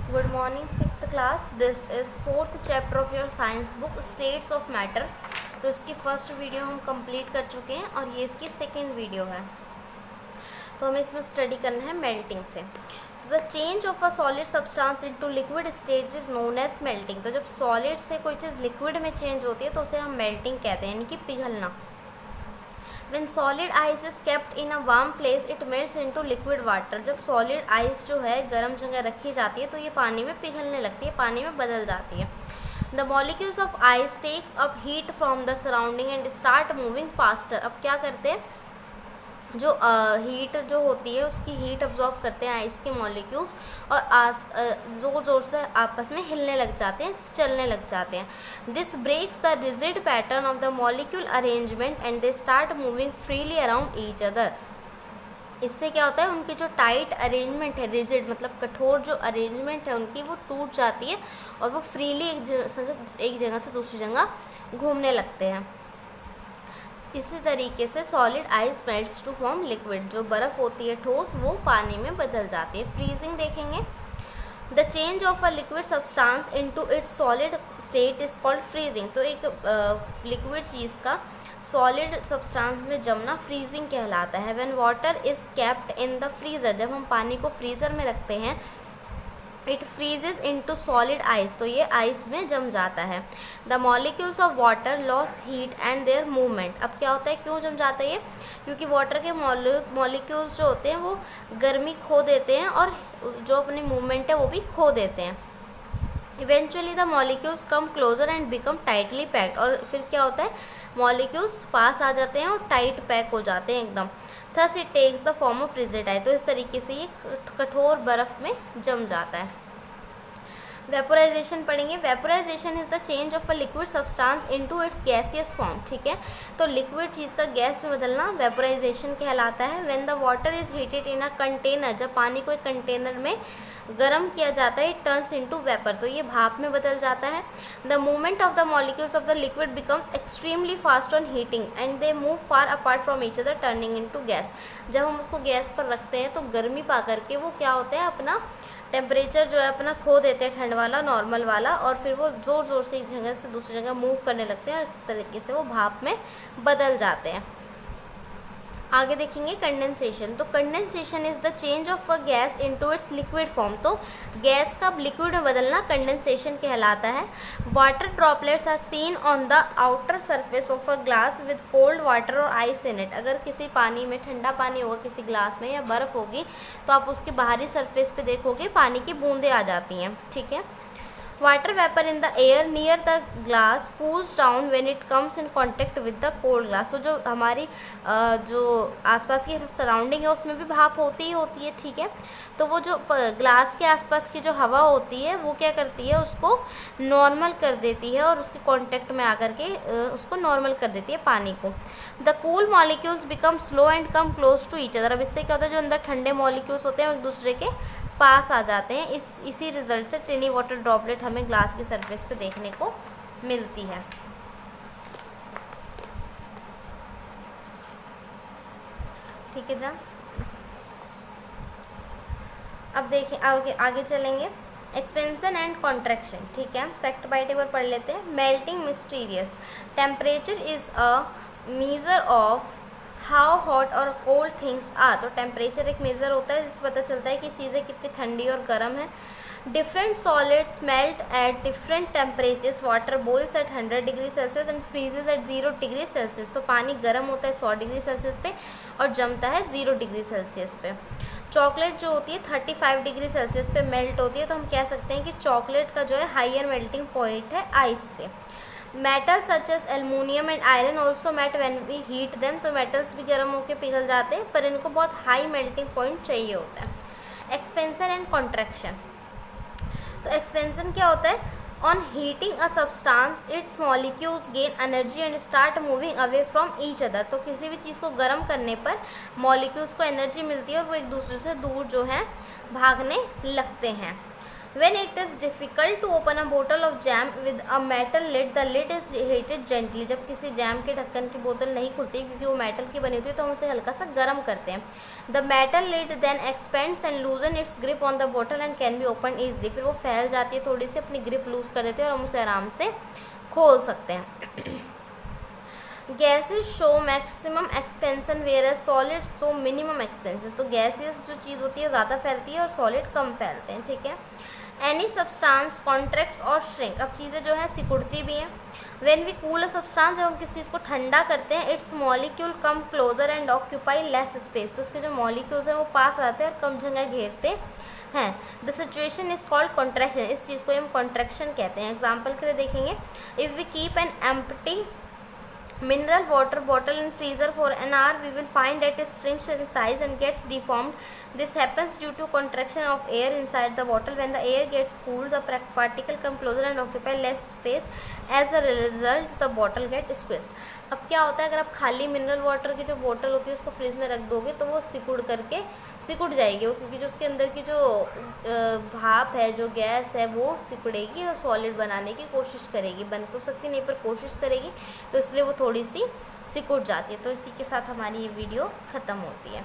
Good morning, 5th class. This is 4th chapter of your science book, States of Matter. तो इसकी first video हम complete कर चुके हैं और ये इसकी सेकेंड वीडियो है। तो हमें इसमें स्टडी करना है मेल्टिंग से। तो the change of a solid substance into liquid state is known as melting. तो जब सॉलिड से कोई चीज़ लिक्विड में चेंज होती है तो उसे हम मेल्टिंग कहते हैं, यानी कि पिघलना। When solid ice is kept in a warm place, it melts into liquid water. जब solid ice जो है गर्म जगह रखी जाती है तो ये पानी में पिघलने लगती है, पानी में बदल जाती है। The molecules of ice takes up heat from the surrounding and start moving faster. अब क्या करते हैं, जो हीट जो होती है उसकी हीट अब्जॉर्व करते हैं आइस के मॉलिक्यूल्स और ज़ोर ज़ोर से आपस में हिलने लग जाते हैं, चलने लग जाते हैं। This breaks the rigid pattern of the molecule arrangement and they start moving freely around each other. इससे क्या होता है, उनकी जो टाइट अरेंजमेंट है, रिजिड मतलब कठोर जो अरेंजमेंट है उनकी, वो टूट जाती है और वो फ्रीली एक जगह से दूसरी जगह घूमने लगते हैं। इसी तरीके से solid ice melts to form liquid. जो बर्फ़ होती है ठोस, वो पानी में बदल जाती है। फ्रीजिंग देखेंगे। The change of a liquid substance into its solid state is called freezing. तो एक लिक्विड चीज़ का सॉलिड सब्सटेंस में जमना फ्रीजिंग कहलाता है। When water is kept in the freezer, जब हम पानी को फ्रीज़र में रखते हैं, इट फ्रीजेज इनटू सॉलिड आइस, तो ये आइस में जम जाता है। The molecules of water loss heat and there movement. अब क्या होता है, क्यों जम जाता है ये, क्योंकि वाटर के मॉलिक्यूल्स जो होते हैं वो गर्मी खो देते हैं और जो अपनी मूवमेंट है वो भी खो देते हैं। Eventually the molecules come closer and become tightly packed. और फिर क्या होता है, मॉलिक्यूल्स पास आ जाते हैं और टाइट पैक हो जाते हैं एकदम। Thus it takes the form of rigid ice. तो इस तरीके से ये कठोर बर्फ़ में जम जाता है। वेपोराइजेशन पढ़ेंगे। Vaporisation is the change of a liquid substance into its gaseous form. ठीक है, तो लिक्विड चीज़ का गैस में बदलना वेपोराइजेशन कहलाता है। When the water is heated in a container, जब पानी को एक कंटेनर में गर्म किया जाता है, इट टर्न्स इनटू वेपर, तो ये भाप में बदल जाता है। The movement of the molecules of the liquid becomes extremely fast on heating and they move far apart from each other turning into gas. जब हम उसको गैस पर रखते हैं तो गर्मी पा करके वो क्या होता है, अपना टेम्परेचर जो है अपना खो देते हैं, ठंड वाला नॉर्मल वाला, और फिर वो ज़ोर ज़ोर से एक जगह से दूसरी जगह मूव करने लगते हैं और इस तरीके से वो भाप में बदल जाते हैं। आगे देखेंगे कंडेंसेशन। तो condensation is the change of a gas into its liquid form. तो गैस का लिक्विड में बदलना कंडेंसेशन कहलाता है। Water droplets are seen on the outer surface of a glass with cold water और आइस इन इट। अगर किसी पानी में, ठंडा पानी होगा किसी ग्लास में या बर्फ़ होगी, तो आप उसके बाहरी सरफेस पे देखोगे पानी की बूंदें आ जाती हैं। ठीक है। Water vapour in the air near the glass cools down when it comes in contact with the cold glass. तो जो हमारी जो आसपास की सराउंडिंग है उसमें भी भाप होती ही होती है। ठीक है, तो वो जो ग्लास के आसपास की जो हवा होती है वो क्या करती है, उसको नॉर्मल कर देती है और उसके कांटेक्ट में आकर के उसको नॉर्मल कर देती है पानी को। The cool molecules become slow and come close to each other. अब इससे क्या होता है, जो अंदर ठंडे मॉलिक्यूल्स होते हैं वो एक दूसरे के पास आ जाते हैं। इसी रिजल्ट से टिनी वाटर ड्रॉपलेट हमें ग्लास की सरफेस पे देखने को मिलती है। ठीक है जा, अब देखें आगे चलेंगे। Expansion and contraction. ठीक है, फैक्ट बाइट एक बार पढ़ लेते हैं। Melting mysterious. Temperature is a measure of how hot और कोल्ड थिंग्स आर। तो टेम्परेचर एक मेज़र होता है जिससे पता चलता है कि चीज़ें कितनी ठंडी और गर्म हैं। Different solids melt at different temperatures. Water boils at 100 degree Celsius and freezes at 0 degree Celsius. तो पानी गर्म होता है 100 डिग्री सेल्सियस पे और जमता है 0 डिग्री सेल्सियस पे। चॉकलेट जो होती है 35 डिग्री सेल्सियस पे मेल्ट होती है, तो हम कह सकते हैं कि चॉकलेट का जो है हाइयर मेल्टिंग पॉइंट है आइस से। Metal such as aluminium and iron also melt when we heat them. तो मेटल्स भी गर्म होकर पिघल जाते हैं, पर इनको बहुत हाई मेल्टिंग पॉइंट चाहिए होता है। Expansion and contraction. तो एक्सपेंशन क्या होता है, on heating a substance it's molecules gain energy and start moving away from each other. तो किसी भी चीज़ को गर्म करने पर मॉलिक्यूल्स को एनर्जी मिलती है और वो एक दूसरे से दूर जो है भागने लगते हैं। When it is difficult to open a bottle of jam with a metal lid, the lid is heated gently. जब किसी जैम के ढक्कन की बोतल नहीं खुलती क्योंकि वो मेटल की बनी होती है तो हम उसे हल्का सा गर्म करते हैं. The metal lid then expands and loosen its grip on the bottle and can be opened easily. फिर वो फैल जाती है थोड़ी सी, अपनी ग्रिप लूज कर देते हैं और हम उसे आराम से खोल सकते हैं. Gases show maximum expansion where solid show minimum expansion. तो गैसेज जो चीज़ होती है ज़्यादा फैलती है और सॉलिड कम फैलते हैं. ठीक है. एनी सब्सटेंस कॉन्ट्रैक्ट्स और श्रिंक. अब चीज़ें जो है सिकुड़ती भी हैं. When we cool a substance, जब हम किसी चीज़ को ठंडा करते हैं, its molecule come closer and occupy less space. तो उसके जो मॉलिक्यूल्स हैं वो पास आते हैं और कम जगह घेरते हैं. The situation is called contraction. इस चीज़ को हम कॉन्ट्रैक्शन कहते हैं. एग्जाम्पल के लिए देखेंगे, if we keep an empty mineral water bottle in freezer for an hour, we will find that it shrinks in size and gets deformed. This happens due to contraction of air inside the bottle. When the air gets cooled, the particle come closer and occupy less space. As a result, the bottle get squeezed. अब क्या होता है, अगर आप खाली mineral water की जो बोतल होती है उसको फ्रिज में रख दोगे तो वो सिकुड़ जाएगी वो, क्योंकि जो उसके अंदर की जो भाप है, जो गैस है, वो सिकुड़ेगी और सॉलिड बनाने की कोशिश करेगी. बन तो सकती नहीं पर कोशिश करेगी, तो इसलिए वो थोड़ी सी सिकुड़ जाती है. तो इसी के साथ हमारी ये वीडियो ख़त्म होती है.